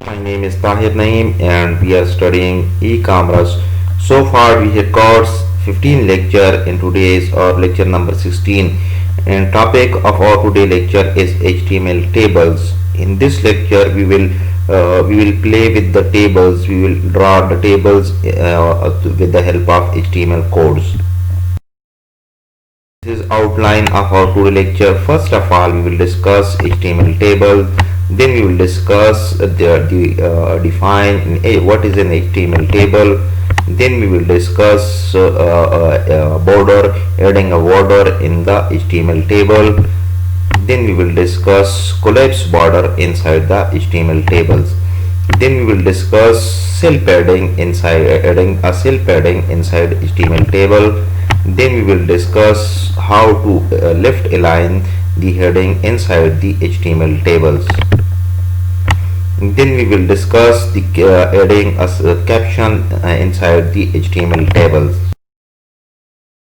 My name is Tahir Naeem and we are studying e-commerce. So far we have covered 15 lecture in today's or lecture number 16, and topic of our today lecture is HTML tables. In this lecture we will play with the tables. We will draw the tables with the help of HTML codes. This is outline of our today lecture. First of all, we will discuss HTML table. Then we will discuss define what is an HTML table. Then we will discuss border, adding a border in the HTML table. Then we will discuss collapse border inside the HTML tables. Then we will discuss cell padding inside, adding a cell padding inside HTML table. Then we will discuss how to left align the heading inside the HTML tables. Then we will discuss the adding a caption inside the HTML tables.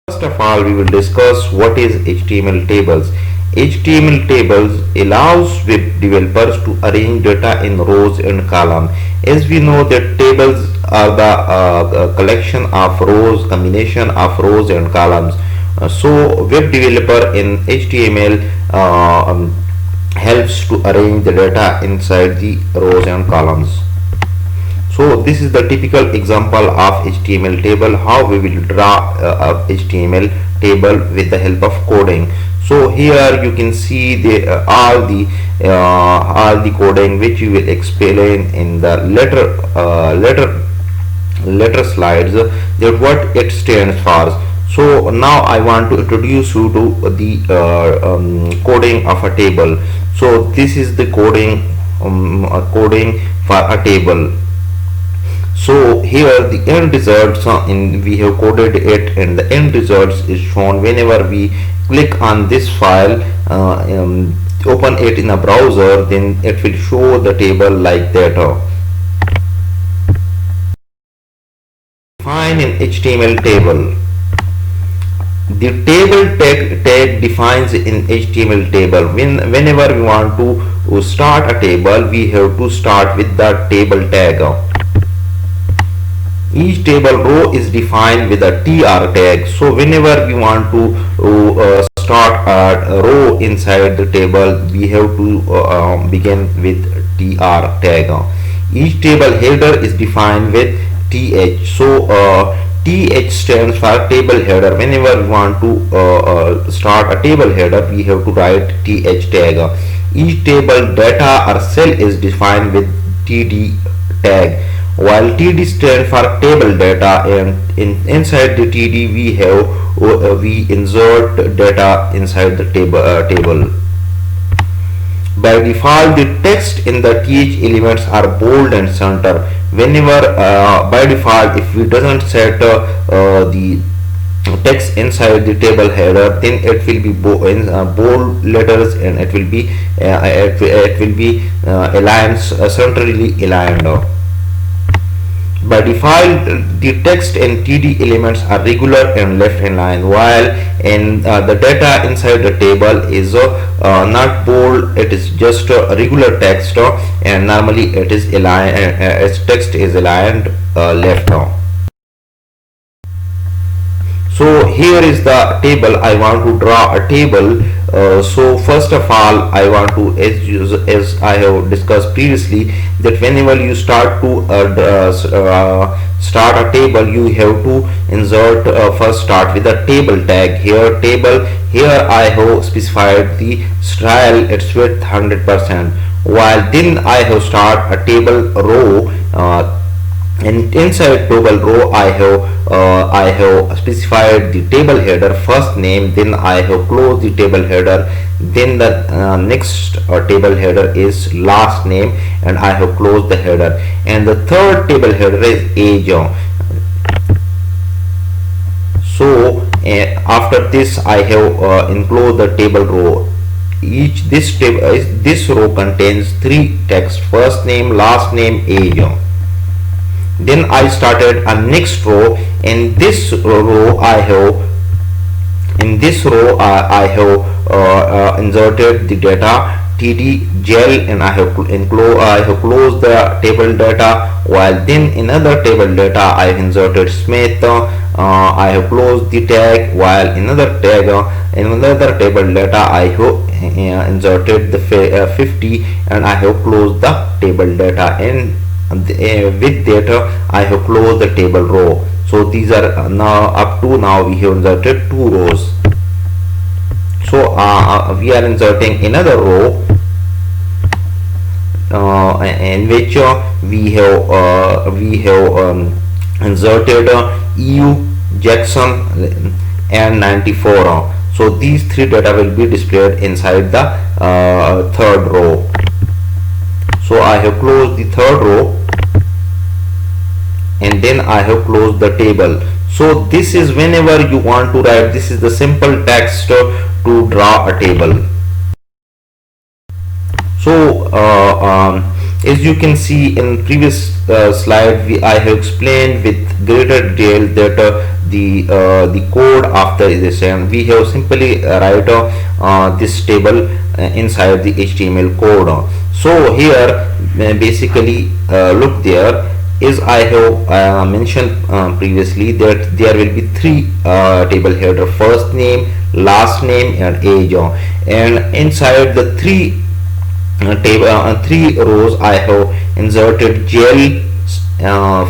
First of all, we will discuss what is HTML tables. HTML tables allows web developers to arrange data in rows and columns. As we know that tables are the collection of rows, combination of rows and columns. So web developer in HTML helps to arrange the data inside the rows and columns. So this is the typical example of HTML table, how we will draw a HTML table with the help of coding. So here you can see the all the coding which we will explain in the later slides, that what it stands for. So now I want to introduce you to the coding of a table. So this is the coding for a table. So here the end results we have coded it, and the end results is shown whenever we click on this file, open it in a browser, then it will show the table like that. Define an HTML table. The table tag defines in HTML table. Whenever we want to start a table, we have to start with the table tag. Each table row is defined with a tr tag. So whenever we want to start a row inside the table, we have to begin with tr tag. Each table header is defined with th. So th stands for table header. Whenever we want to start a table header, we have to write th tag. Each table data or cell is defined with td tag, while td stands for table data, and inside the td we insert data inside the table. By default, the text in the th elements are bold and center. Whenever by default, if we doesn't set the text inside the table header, then it will be bold letters, and it will be aligned, centrally aligned. By default, the text and td elements are regular and left aligned, while in the data inside the table is not bold. It is just regular text, and normally it is aligned as text is aligned left. So here is the table. I want to draw a table. So first of all, I want to, as I have discussed previously, that whenever you start to start a table, you have to insert first start with a table tag. Here table, here I have specified the style, its width 100%, while then I have start a table row, and inside table row I have specified the table header first name, then I have closed the table header, then the next table header is last name, and I have closed the header, and the third table header is age. So after this I have enclosed the table row. This row contains three text: first name, last name, age. Then I started a next row. In this row I have inserted the data TD gel, and I have closed the table data. While then in other table data I have inserted Smith. I have closed the tag. While in another tag in another table data I have inserted the 50, and I have closed the table data. And with data I have closed the table row. So these are now up to now we have inserted two rows. So we are inserting another row in which we have inserted EU Jackson and 94. So these three data will be displayed inside the third row. So I have closed the third row, and then I have closed the table. So this is whenever you want to write, this is the simple text to draw a table. So as you can see in previous slide, I have explained with greater detail that the code after this, and we have simply write this table inside the HTML code. So here basically look there, is I have mentioned previously that there will be three table header: first name, last name, and age. And inside the three three rows I have inserted gel,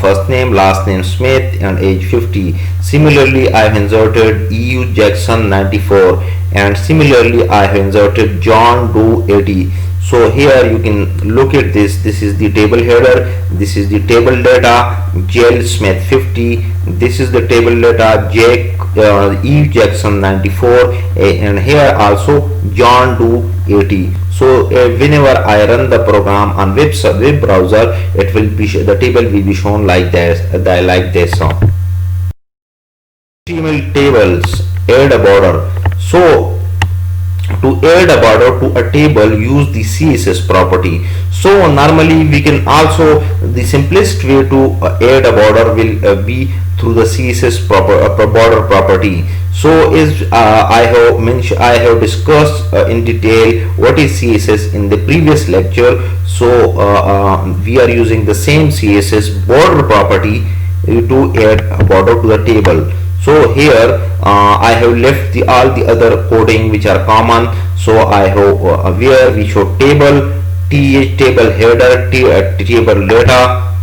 first name, last name Smith, and age 50. Similarly I have inserted EU Jackson 94, and similarly I have inserted John Doe 80. So here you can look at this. This is the table header, this is the table data, gel Smith 50, this is the table data, E Jackson 94, and here also John Doe 80. So whenever I run the program on web browser, it will be the table will be shown like this. HTML tables, add a border. So to add a border to a table, use the CSS property. So normally we can also, the simplest way to add a border will be through the CSS border property. So is I have discussed in detail what is CSS in the previous lecture. So we are using the same CSS border property to add a border to the table. So here I have left all the other coding which are common. So I have where we show table, table header, table data.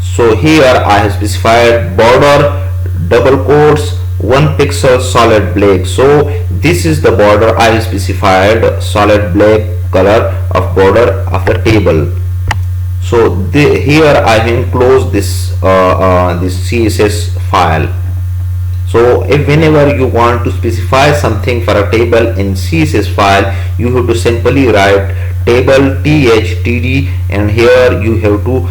So here I have specified border, double quotes, 1 pixel solid black. So this is the border I have specified, solid black color of border of the table. So here I have enclosed this this CSS file. So if whenever you want to specify something for a table in CSS file, you have to simply write table td, and here you have to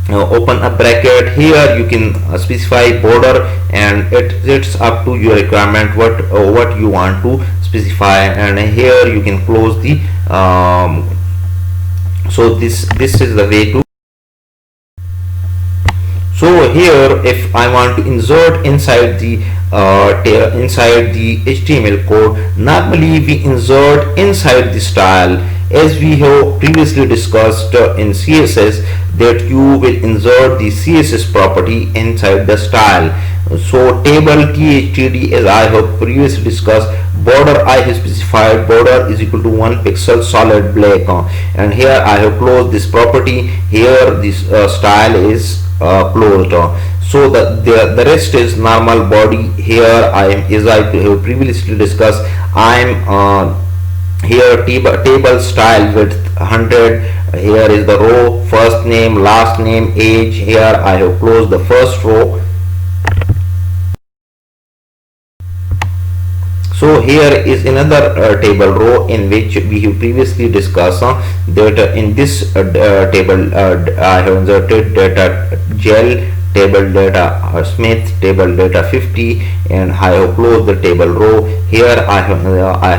open a bracket. Here you can specify border, and it's up to your requirement what you want to specify, and here you can close the so this is the way to. So here if I want to insert inside the HTML code, normally we insert inside the style, as we have previously discussed in CSS, that you will insert the CSS property inside the style. So table td, as I have previously discussed, border I have specified border is equal to 1 pixel solid black, and here I have closed this property. Here this style is closed. So the rest is normal body. Here I am, as I have previously discussed, I am here table style width 100. Here is the row, first name, last name, age. Here I have closed the first row. So here is another table row in which we have previously discussed that in this table I have inserted data gel, table data Smith, table data 50, and I have closed the table row. Here I have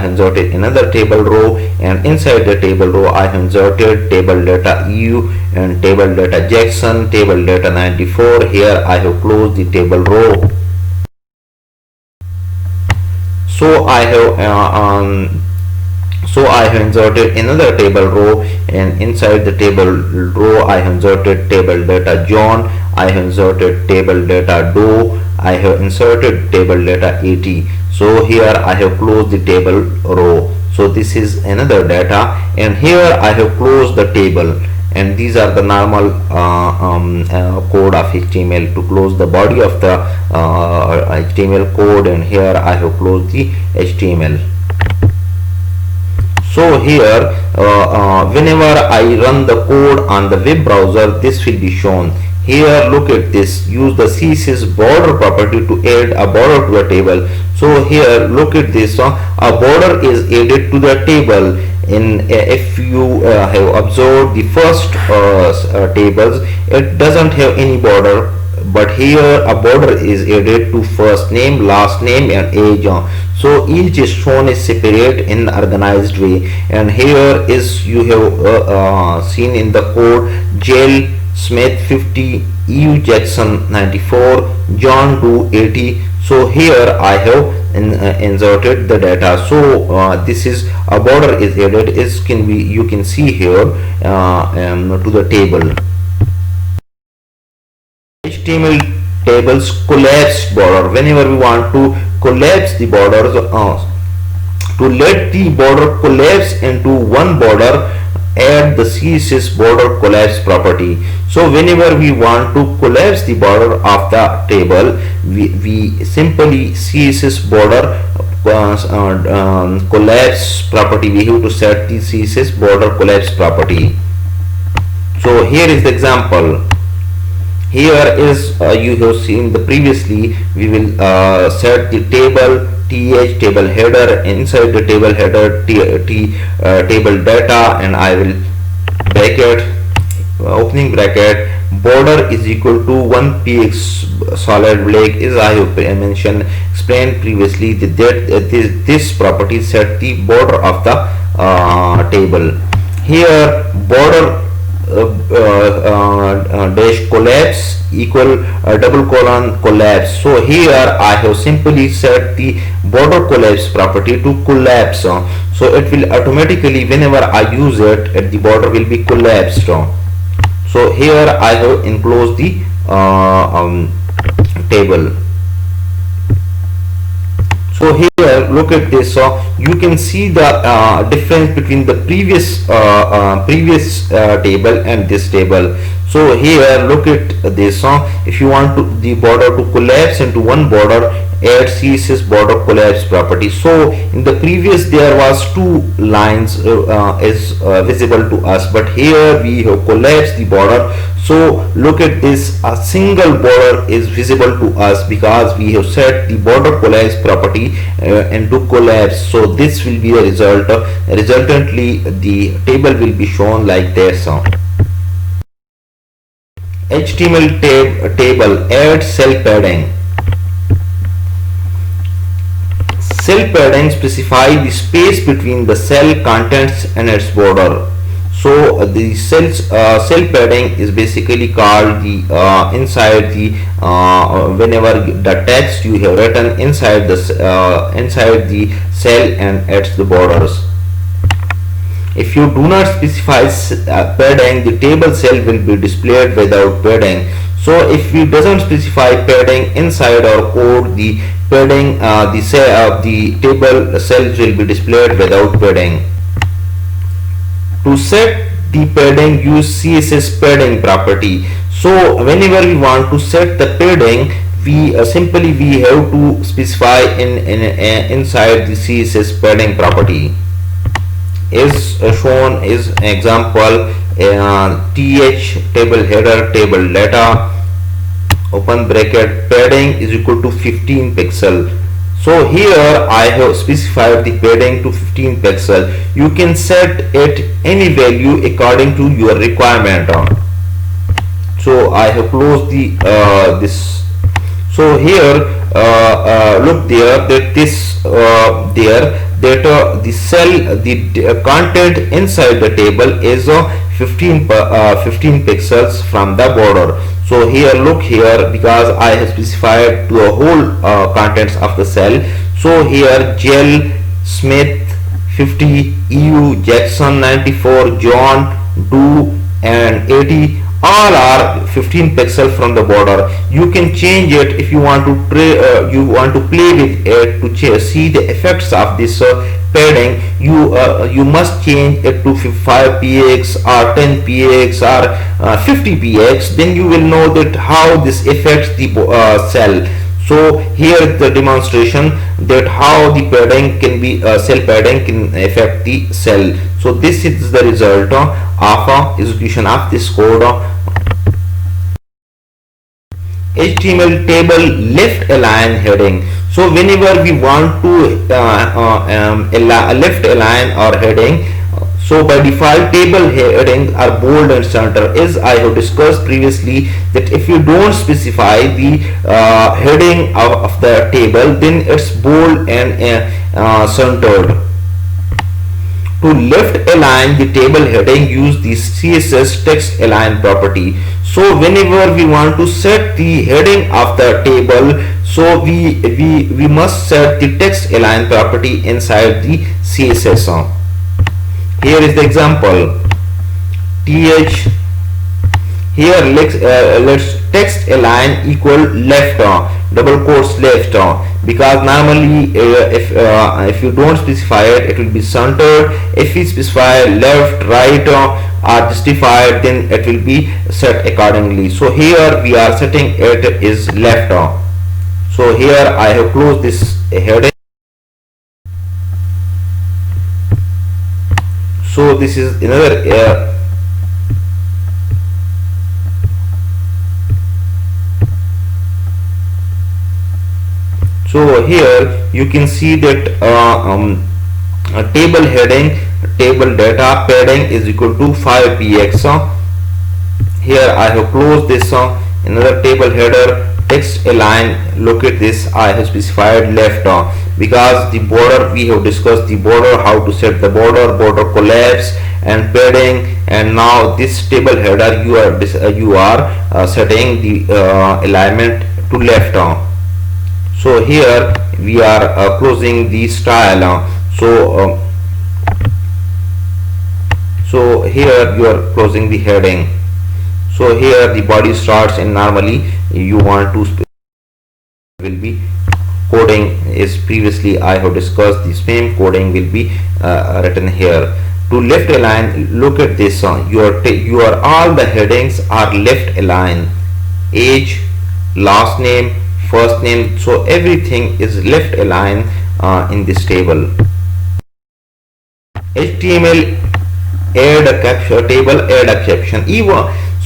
inserted another table row, and inside the table row I have inserted table data EU and table data Jackson, table data 94. Here I have closed the table row. So I have So I have inserted another table row, and inside the table row I have inserted table data John, I have inserted table data Doe, I have inserted table data 80. So here I have closed the table row. So this is another data, and here I have closed the table, and these are the normal code of HTML to close the body of the HTML code, and here I have closed the HTML. So here whenever I run the code on the web browser, this will be shown. Here look at this, use the CSS border property to add a border to a table. So here look at this, a border is added to the table. If you have observed the first tables, it doesn't have any border, but here a border is added to first name, last name and age. So each is shown is separate in organized way, and here is you have seen in the code Jill Smith 50, EU Jackson 94, John Doe 80. So here I have inserted the data. So this is a border is added, is can be you can see here to the table. HTML tables collapse border. Whenever we want to collapse the borders, to let the border collapse into one border, add the CSS border collapse property. So whenever we want to collapse the border of the table, we simply CSS border collapse property, we have to set the CSS border collapse property. So here is the example. Here is you have seen the previously, we will set the table th table header, inside the table header table data, and I will bracket opening bracket border is equal to 1px solid black, is I have mentioned explained previously that this property set the border of the table. Here border dash collapse equal double colon collapse. So here I have simply set the border collapse property to collapse, so it will automatically whenever I use it, the border will be collapsed. So here I have enclosed the table. So here look at this, you can see the difference between the previous table and this table. So here look at this, if you want to the border to collapse into one border, add CSS border collapse property. So in the previous there was two lines is visible to us, but here we have collapsed the border. So look at this, a single border is visible to us because we have set the border collapse property into collapse. So this will be the result. Resultantly the table will be shown like this. HTML table add cell padding. Cell padding specify the space between the cell contents and its border. So the cell padding is basically called the inside the whenever the text you have written inside the cell and at the borders. If you do not specify padding, the table cell will be displayed without padding. So if we doesn't specify padding inside our code, the padding the table cells will be displayed without padding. To set the padding, use CSS padding property. So whenever we want to set the padding, we simply we have to specify inside the CSS padding property. Is shown is example th table header table data open bracket padding is equal to 15 pixel. So here I have specified the padding to 15 pixel. You can set it any value according to your requirement. So I have closed the this. So here look there that this the cell the content inside the table is 15 pixels from the border. So here look here, because I have specified the whole contents of the cell. So here Jill Smith 50, EU, Jackson 94, John, Do and 80 all are 15 pixel from the border. You can change it if you want to play with it to see the effects of this padding. You must change it to 5 px or 10 px or 50 px, then you will know that how this affects the cell. So here is the demonstration that how the padding can be cell padding can affect the cell. So this is the result of execution of this code. HTML table left align heading. So whenever we want to left align our heading, so by default table headings are bold and center. As I have discussed previously that if you don't specify the heading of the table, then it's bold and centered. To left align the table heading, use the CSS text align property. So whenever we want to set the heading of the table, so we must set the text align property inside the CSS. Here is the example. Th here let's text align equal left double quotes left because normally if you don't specify it, it will be centered. If we specify left, right or justified, then it will be set accordingly. So here we are setting it is left. So here I have closed this heading. So this is another so here you can see that table heading, table data padding is equal to 5px. Here I have closed this another table header text align. Look at this, I have specified left because the border, we have discussed the border, how to set the border collapse and padding, and now this table header you are setting the alignment to left. So here we are closing the style. So here you are closing the heading. So here the body starts, and normally you want to will be coding is previously I have discussed. The same coding will be written here. To left align, look at this. Your all the headings are left align. Age, last name, first name. So everything is left align in this table. HTML add a caption table, add a caption.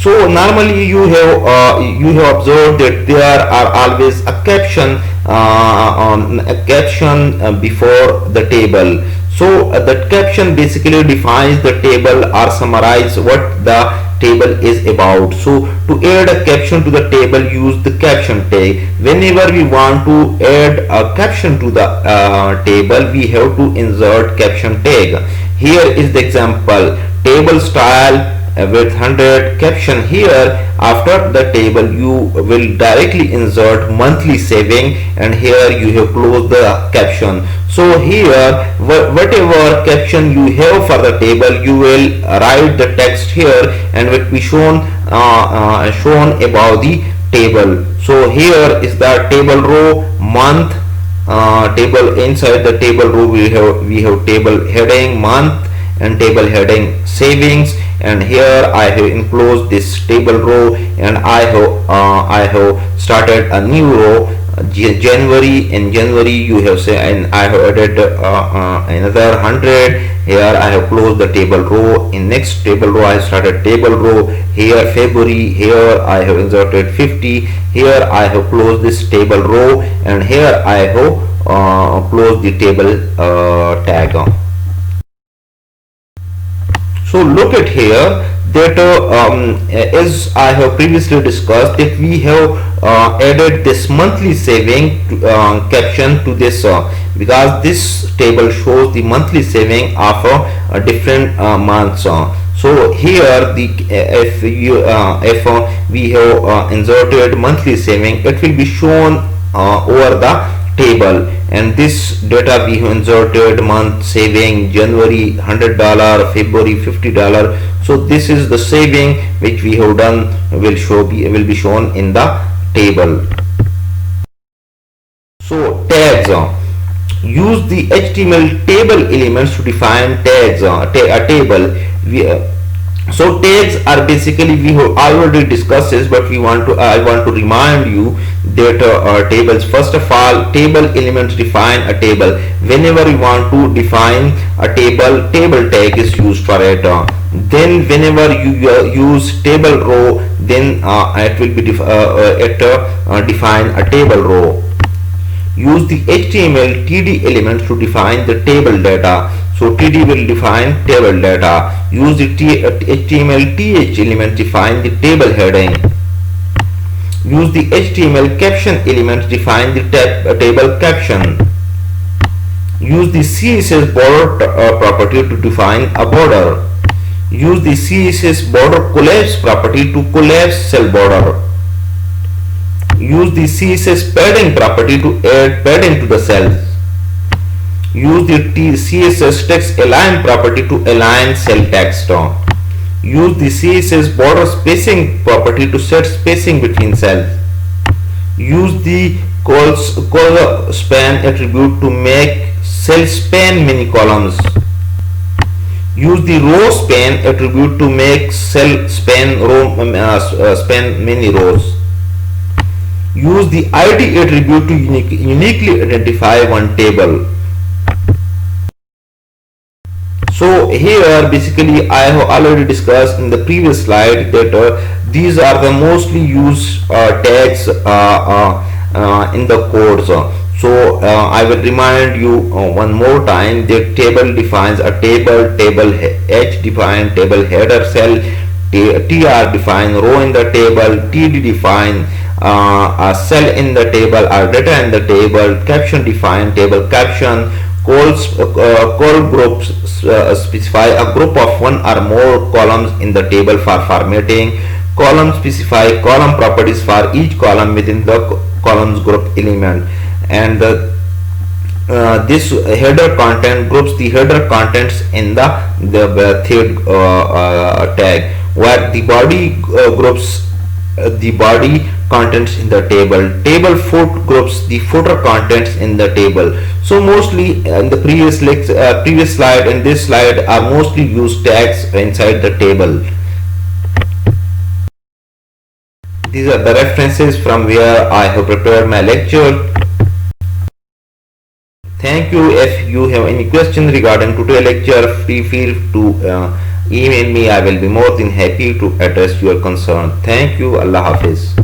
So normally you have observed that there are always a caption before the table. So that caption basically defines the table or summarize what the table is about. So to add a caption to the table, use the caption tag. Whenever we want to add a caption to the table, we have to insert caption tag. Here is the example: table style with 100 caption. Here after the table you will directly insert monthly saving, and here you have closed the caption. So here whatever caption you have for the table, you will write the text here and will be shown above the table. So here is the table row, month, table. Inside the table row we have table heading month and table heading savings, and here I have enclosed this table row, and I have started a new row, January. In January you have say, and I have added another 100. Here I have closed the table row. In next table row I have started table row. Here February, here I have inserted 50. Here I have closed this table row, and here I have closed the table tag. So look at here that as I have previously discussed, that we have added this monthly saving caption to this because this table shows the monthly saving of different months. So here if we have inserted monthly saving, it will be shown over the table, and this data we have inserted month saving January $100, February $50. So this is the saving which we have done will be shown in the table. So tags, use the HTML table elements to define tags, a table. So tags are basically, we have already discussed this, but I want to remind you that tables, first of all, table elements define a table. Whenever you want to define a table, table tag is used for it. Then whenever you use table row, then it will be define a table row. Use the HTML TD elements to define the table data. So TD will define table data. Use the HTML TH element to define the table heading. Use the HTML caption element to define the table caption. Use the CSS border property to define a border. Use the CSS border collapse property to collapse cell border. Use the CSS padding property to add padding to the cells. Use the CSS text align property to align cell text. Use the CSS border spacing property to set spacing between cells. Use the col span attribute to make cell span many columns. Use the row span attribute to make cell span span many rows. Use the ID attribute to uniquely identify one table. So here basically I have already discussed in the previous slide that these are the mostly used tags in the codes. So I will remind you one more time that table defines a table, table H define table header cell, TR define row in the table, TD define a cell in the table or data in the table, caption define table caption, call groups specify a group of one or more columns in the table for formatting, column specify column properties for each column within the columns group element, and this header content groups the header contents in the third tag, where the body groups the body contents in the table. Table foot groups the footer contents in the table. So mostly in the previous slide and this slide are mostly used tags inside the table. These are the references from where I have prepared my lecture. Thank you. If you have any questions regarding today's lecture, feel to email me. I will be more than happy to address your concern. Thank you. Allah Hafiz.